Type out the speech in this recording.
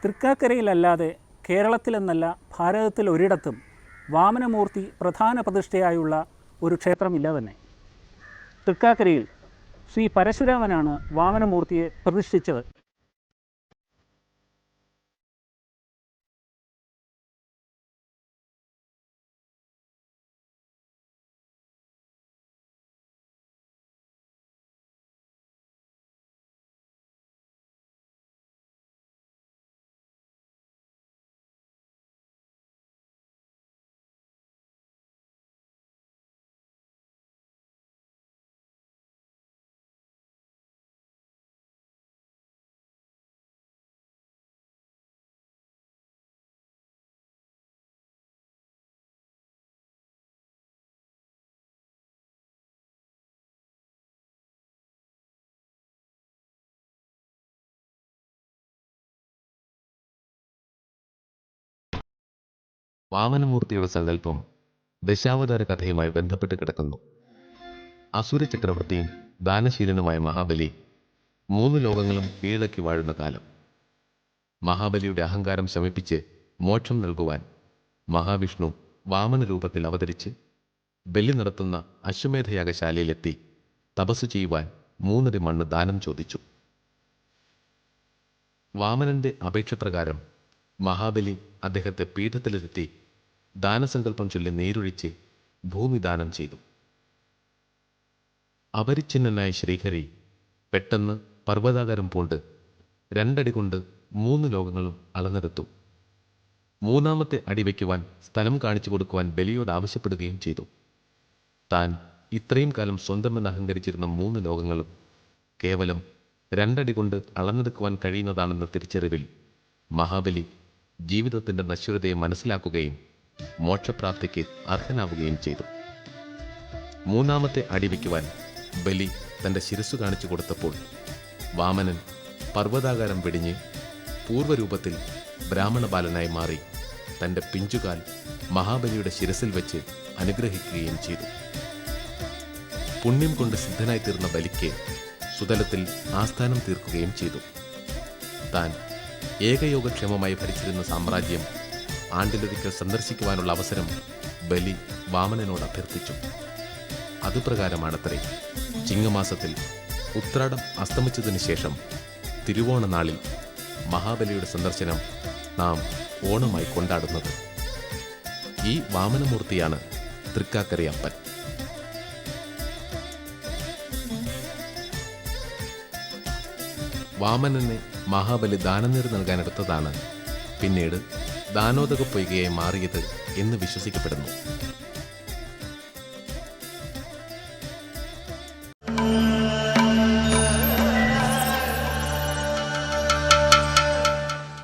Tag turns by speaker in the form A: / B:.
A: തൃക്കാക്കരയിലല്ലാതെ കേരളത്തിലെന്നല്ല ഭാരതത്തിൽ ഒരിടത്തും വാമനമൂർത്തി പ്രധാന പ്രതിഷ്ഠയായുള്ള ഒരു ക്ഷേത്രമില്ല തന്നെ. തൃക്കാക്കരയിൽ ശ്രീ പരശുരാമനാണ് വാമനമൂർത്തിയെ പ്രതിഷ്ഠിച്ചത്.
B: വാമനമൂർത്തിയുടെ സങ്കല്പം ദശാവതാര കഥയുമായി ബന്ധപ്പെട്ട് കിടക്കുന്നു. അസുര ചക്രവർത്തിയും ദാനശീലനുമായ മഹാബലി 3 ലോകങ്ങളും കീഴടക്കി വാഴുന്ന കാലം. മഹാബലിയുടെ അഹങ്കാരം ശമിപ്പിച്ച് മോക്ഷം നൽകുവാൻ മഹാവിഷ്ണു വാമന രൂപത്തിൽ അവതരിച്ച് ബലി നടത്തുന്ന അശ്വമേധയാഗശാലയിലെത്തി തപസ് ചെയ്യുവാൻ 3 അടി മണ്ണ് ദാനം ചോദിച്ചു. വാമനന്റെ അപേക്ഷപ്രകാരം മഹാബലി അദ്ദേഹത്തെ പീഠത്തിലിരുത്തി ദാനസങ്കല്പം ചൊല്ലി നീരൊഴിച്ച് ഭൂമി ദാനം ചെയ്തു. അപരിച്ഛിന്നനായ ശ്രീഹരി പെട്ടെന്ന് പർവ്വതാകാരം പൂണ്ട് 2 അടി കൊണ്ട് 3 ലോകങ്ങളും അളന്നെടുത്തു. 3-ാമത്തെ അടി വയ്ക്കുവാൻ സ്ഥലം കാണിച്ചു കൊടുക്കുവാൻ ബലിയോട് ആവശ്യപ്പെടുകയും ചെയ്തു. താൻ ഇത്രയും കാലം സ്വന്തമെന്ന് അഹങ്കരിച്ചിരുന്ന 3 ലോകങ്ങളും കേവലം 2 അടി കൊണ്ട് അളന്നെടുക്കുവാൻ കഴിയുന്നതാണെന്ന തിരിച്ചറിവിൽ മഹാബലി ജീവിതത്തിൻ്റെ നശ്വരതയെ മനസ്സിലാക്കുകയും മോക്ഷപ്രാപ്തിക്ക് അർഹനാവുകയും ചെയ്തു. 3-ാമത്തെ അടി വയ്ക്കുവാൻ ബലി തൻ്റെ ശിരസ്സു കാണിച്ചു കൊടുത്തപ്പോൾ വാമനൻ പർവ്വതാകാരം വെടിഞ്ഞ് പൂർവ്വരൂപത്തിൽ ബ്രാഹ്മണ ബാലനായി മാറി തൻ്റെ പിഞ്ചുകാൽ മഹാബലിയുടെ ശിരസിൽ വെച്ച് അനുഗ്രഹിക്കുകയും ചെയ്തു. പുണ്യം കൊണ്ട് സിദ്ധനായി തീർന്ന ബലിക്ക് സുതലത്തിൽ ആസ്ഥാനം തീർക്കുകയും ചെയ്തു. താൻ ഏകയോഗക്ഷേമമായി ഭരിച്ചിരുന്ന സാമ്രാജ്യം ആണ്ടിലൊരിക്കൽ സന്ദർശിക്കുവാനുള്ള അവസരം ബലി വാമനനോട് അഭ്യർത്ഥിച്ചു. അതുപ്രകാരമാണത്രേ ചിങ്ങമാസത്തിൽ ഉത്രാടം അസ്തമിച്ചതിന് ശേഷം തിരുവോണ നാളിൽ മഹാബലിയുടെ സന്ദർശനം നാം ഓണമായി കൊണ്ടാടുന്നത്. ഈ വാമനമൂർത്തിയാണ് തൃക്കാക്കരയപ്പൻ. വാമനന് മഹാബലി ദാനനീർ നൽകാനെടുത്തതാണ് പിന്നീട് ദാനോദക പൊയ്കയായി മാറിയത് എന്ന് വിശ്വസിക്കപ്പെടുന്നു.